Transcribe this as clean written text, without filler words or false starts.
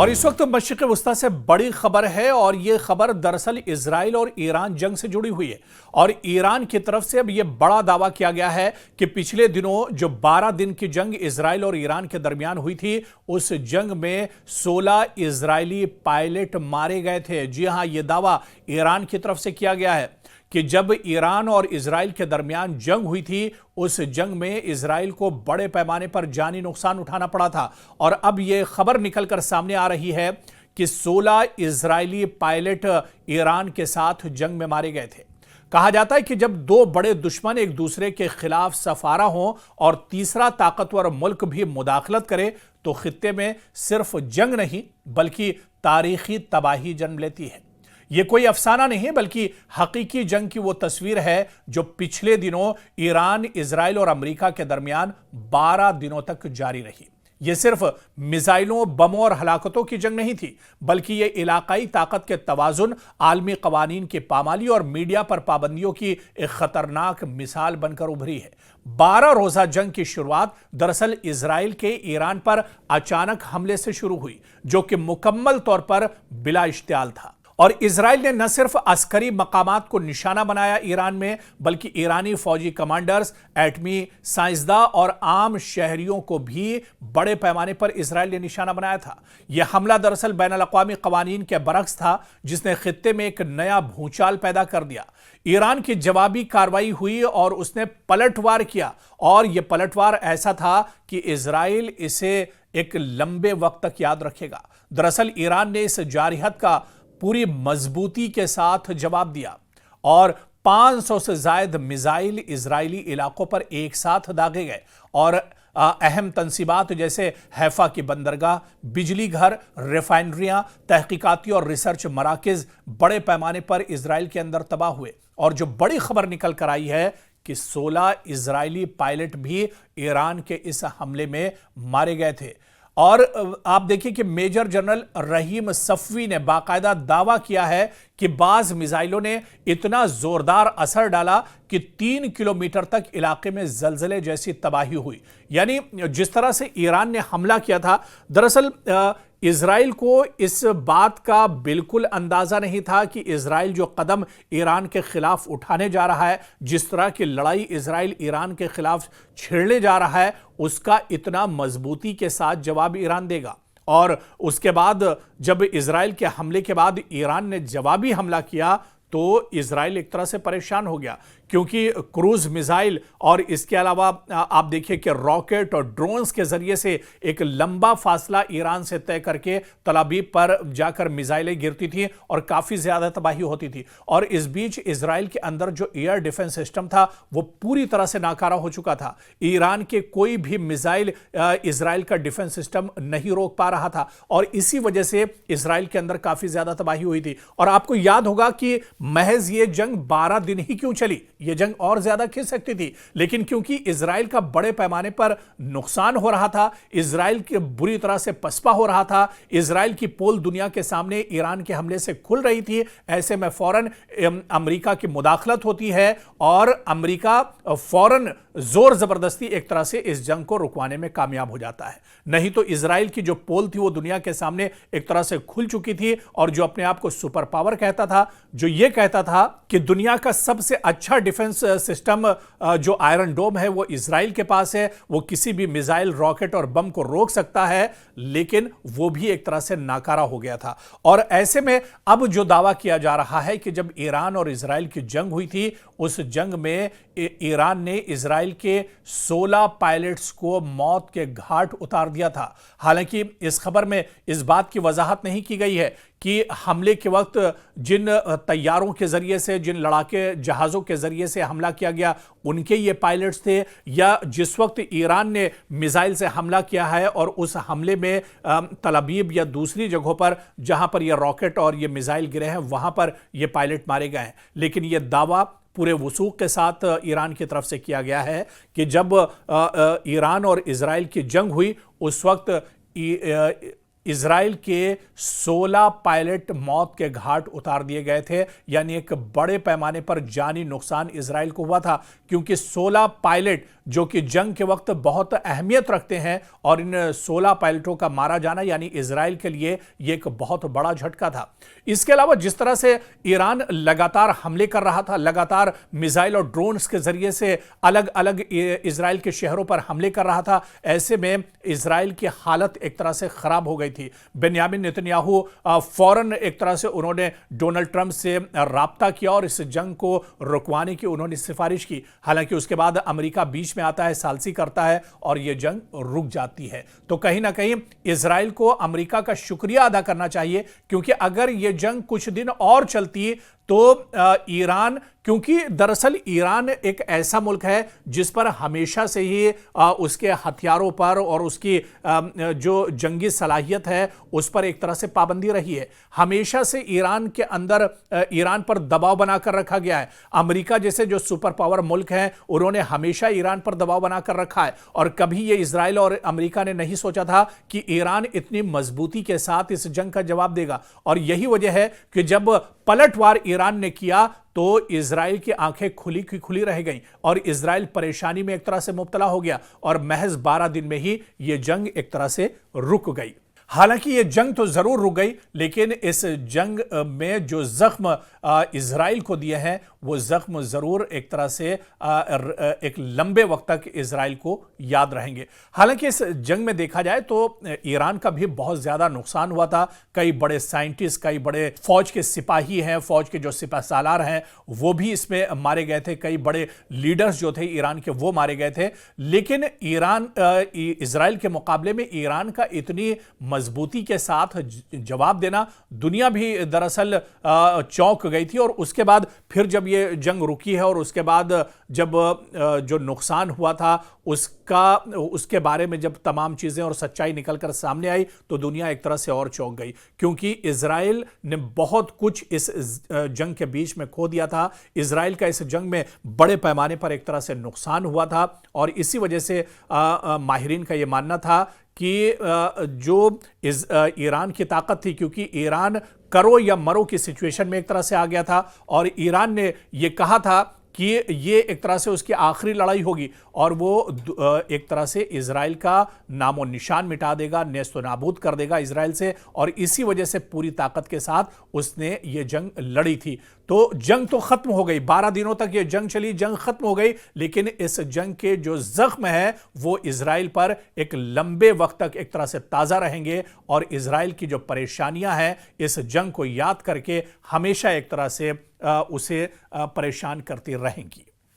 और इस वक्त मशरिक़ वस्ता से बड़ी खबर है और ये खबर दरअसल इजराइल और ईरान जंग से जुड़ी हुई है। और ईरान की तरफ से अब ये बड़ा दावा किया गया है कि पिछले दिनों जो 12 दिन की जंग इजराइल और ईरान के दरमियान हुई थी, उस जंग में 16 इजरायली पायलट मारे गए थे। जी हां, यह दावा ईरान की तरफ से किया गया है कि जब ईरान और इजराइल के दरमियान जंग हुई थी, उस जंग में इजराइल को बड़े पैमाने पर जानी नुकसान उठाना पड़ा था। और अब यह खबर निकलकर सामने आ रही है कि 16 इजरायली पायलट ईरान के साथ जंग में मारे गए थे। कहा जाता है कि जब दो बड़े दुश्मन एक दूसरे के खिलाफ सफारा हों और तीसरा ताकतवर मुल्क भी मुदाखलत करे, तो खित्ते में सिर्फ जंग नहीं बल्कि तारीखी तबाही जन्म लेती है। यह कोई अफसाना नहीं बल्कि हकीकी जंग की वो तस्वीर है जो पिछले दिनों ईरान, इजराइल और अमेरिका के दरमियान 12 दिनों तक जारी रही। यह सिर्फ मिसाइलों, बमों और हलाकतों की जंग नहीं थी, बल्कि यह इलाकाई ताकत के तवाजुन, आलमी कवानीन की पामाली और मीडिया पर पाबंदियों की एक खतरनाक मिसाल बनकर उभरी है। 12 रोजा जंग की शुरुआत दरअसल इजराइल के ईरान पर अचानक हमले से शुरू हुई, जो कि मुकम्मल तौर पर बिला इश्तियाल था। और इजराइल ने न सिर्फ अस्करी मकामात को निशाना बनाया ईरान में, बल्कि ईरानी फौजी कमांडर्स, एटमी साइंसदा और आम शहरियों को भी बड़े पैमाने पर इजराइल ने निशाना बनाया था। यह हमला दरअसल बैनुल-अक़वामी क़वानीन के बरक्स था, जिसने खित्ते में एक नया भूचाल पैदा कर दिया। ईरान की जवाबी कार्रवाई हुई और उसने पलटवार किया, और यह पलटवार ऐसा था कि इजराइल इसे एक लंबे वक्त तक याद रखेगा। दरअसल ईरान ने इस जारहत का पूरी मजबूती के साथ जवाब दिया और 500 से ज्यादा मिसाइल इजरायली इलाकों पर एक साथ दागे गए और अहम तंसीबात जैसे हैफा की बंदरगाह, बिजली घर, रिफाइनरियां, तहकीकाती और रिसर्च मराकज बड़े पैमाने पर इजराइल के अंदर तबाह हुए। और जो बड़ी खबर निकल कर आई है कि 16 इजरायली पायलट भी ईरान के इस हमले में मारे गए थे। और आप देखिए कि मेजर जनरल रहीम सफ़वी ने बाकायदा दावा किया है कि बाज मिसाइलों ने इतना जोरदार असर डाला कि 3 किलोमीटर तक इलाके में जलजले जैसी तबाही हुई। यानी जिस तरह से ईरान ने हमला किया था, दरअसल इजराइल को इस बात का बिल्कुल अंदाजा नहीं था कि इजराइल जो कदम ईरान के खिलाफ उठाने जा रहा है, जिस तरह की लड़ाई इजराइल ईरान के खिलाफ छेड़ने जा रहा है, उसका इतना मजबूती के साथ जवाब ईरान देगा। और उसके बाद जब इजराइल के हमले के बाद ईरान ने जवाबी हमला किया, तो इजराइल एक तरह से परेशान हो गया, क्योंकि क्रूज मिसाइल और इसके अलावा आप देखिए कि रॉकेट और ड्रोन्स के जरिए से एक लंबा फासला ईरान से तय करके तल अवीव पर जाकर मिसाइलें गिरती थी और काफी ज्यादा तबाही होती थी। और इस बीच इजराइल के अंदर जो एयर डिफेंस सिस्टम था, वो पूरी तरह से नाकारा हो चुका था। ईरान के कोई भी मिसाइल इजराइल का डिफेंस सिस्टम नहीं रोक पा रहा था, और इसी वजह से इजराइल के अंदर काफी ज्यादा तबाही हुई थी। और आपको याद होगा कि महज ये जंग 12 दिन ही क्यों चली, ये जंग और ज्यादा खिंच सकती थी, लेकिन क्योंकि इजराइल का बड़े पैमाने पर नुकसान हो रहा था, इजराइल के बुरी तरह से पसपा हो रहा था, इजराइल की पोल दुनिया के सामने ईरान के हमले से खुल रही थी, ऐसे में फौरन अमेरिका की मुदाखलत होती है और अमेरिका फौरन जोर जबरदस्ती एक तरह से इस जंग को रुकवाने में कामयाब हो जाता है। नहीं तो इजराइल की जो पोल थी वो दुनिया के सामने एक तरह से खुल चुकी थी, और जो अपने आप को सुपर पावर कहता था, जो ये कहता था कि दुनिया का सबसे अच्छा डिफेंस सिस्टम जो आयरन डोम है वो इजराइल के पास है, वो किसी भी मिसाइल, रॉकेट और बम को रोक सकता है, लेकिन वो भी एक तरह से नाकारा हो गया था। और ऐसे में अब जो दावा किया जा रहा है कि जब ईरान और इजराइल की जंग हुई थी, उस जंग में ईरान ने इजराइल के 16 पायलट्स को मौत के घाट उतार दिया था। हालांकि इस खबर में इस बात की वजाहत नहीं की गई है कि हमले के वक्त जिन तैयारों के जरिए से, जिन लड़ाके जहाज़ों के जरिए से हमला किया गया, उनके ये पायलट्स थे, या जिस वक्त ईरान ने मिसाइल से हमला किया है और उस हमले में तल अवीव या दूसरी जगहों पर जहां पर ये रॉकेट और ये मिसाइल गिरे हैं, वहां पर ये पायलट मारे गए हैं। लेकिन यह दावा पूरे वसूख के साथ ईरान की तरफ से किया गया है कि जब ईरान और इजराइल की जंग हुई, उस वक्त इजराइल के 16 पायलट मौत के घाट उतार दिए गए थे। यानी एक बड़े पैमाने पर जानी नुकसान इजराइल को हुआ था, क्योंकि 16 पायलट जो कि जंग के वक्त बहुत अहमियत रखते हैं, और इन 16 पायलटों का मारा जाना यानी इजराइल के लिए यह एक बहुत बड़ा झटका था। इसके अलावा जिस तरह से ईरान लगातार हमले कर रहा था, लगातार मिसाइल और ड्रोन्स के जरिए से अलग अलग इजराइल के शहरों पर हमले कर रहा था, ऐसे में इजराइल की हालत एक तरह से खराब हो गई थी। बेन्यामिन नेतन्याहू फौरन एक तरह से उन्होंने डोनाल्ड ट्रंप से राब्ता किया और इस जंग को रुकवाने की उन्होंने सिफारिश की। हालांकि उसके बाद अमेरिका बीच में आता है, सालसी करता है और यह जंग रुक जाती है। तो कहीं ना कहीं इजराइल को अमेरिका का शुक्रिया अदा करना चाहिए, क्योंकि अगर यह जंग कुछ दिन और चलती तो ईरान, क्योंकि दरअसल ईरान एक ऐसा मुल्क है जिस पर हमेशा से ही उसके हथियारों पर और उसकी जो जंगी सलाहियत है उस पर एक तरह से पाबंदी रही है। हमेशा से ईरान के अंदर ईरान पर दबाव बनाकर रखा गया है। अमेरिका जैसे जो सुपर पावर मुल्क हैं उन्होंने हमेशा ईरान पर दबाव बनाकर रखा है, और कभी ये इजराइल और अमेरिका ने नहीं सोचा था कि ईरान इतनी मजबूती के साथ इस जंग का जवाब देगा। और यही वजह है कि जब पलटवार ईरान ने किया तो इजराइल की आंखें खुली की खुली रह गईं और इजराइल परेशानी में एक तरह से मुब्तला हो गया, और महज 12 दिन में ही यह जंग एक तरह से रुक गई। हालांकि यह जंग तो जरूर रुक गई, लेकिन इस जंग में जो जख्म इजराइल को दिए हैं वो जख्म जरूर एक तरह से एक लंबे वक्त तक इजराइल को याद रहेंगे। हालांकि इस जंग में देखा जाए तो ईरान का भी बहुत ज्यादा नुकसान हुआ था। कई बड़े साइंटिस्ट, कई बड़े फौज के सिपाही हैं, फौज के जो सिपह सालार हैं वो भी इसमें मारे गए थे। कई बड़े लीडर्स जो थे ईरान के वो मारे गए थे। लेकिन इजराइल के मुकाबले में ईरान का इतनी मजबूती के साथ जवाब देना, दुनिया भी दरअसल चौंक गई थी। और उसके बाद फिर जब ये जंग रुकी है और उसके बाद जब जो नुकसान हुआ था उसके बारे में जब तमाम चीजें और सच्चाई निकलकर सामने आई तो दुनिया एक तरह से और चौंक गई, क्योंकि इजराइल ने बहुत कुछ इस जंग के बीच में खो दिया था। इजराइल का इस जंग में बड़े पैमाने पर एक तरह से नुकसान हुआ था, और इसी वजह से माहिरीन का यह मानना था कि जो ईरान की ताकत थी, क्योंकि ईरान करो या मरो की सिचुएशन में एक तरह से आ गया था, और ईरान ने यह कहा था कि ये एक तरह से उसकी आखिरी लड़ाई होगी और वो एक तरह से इजराइल का नामो निशान मिटा देगा, नेस्तो नाबूद कर देगा इजराइल से, और इसी वजह से पूरी ताकत के साथ उसने ये जंग लड़ी थी। तो जंग तो खत्म हो गई, 12 दिनों तक ये जंग चली, जंग खत्म हो गई, लेकिन इस जंग के जो जख्म है वो इजराइल पर एक लंबे वक्त तक एक तरह से ताजा रहेंगे, और इजराइल की जो परेशानियां हैं इस जंग को याद करके हमेशा एक तरह से उसे परेशान करती रहेंगी।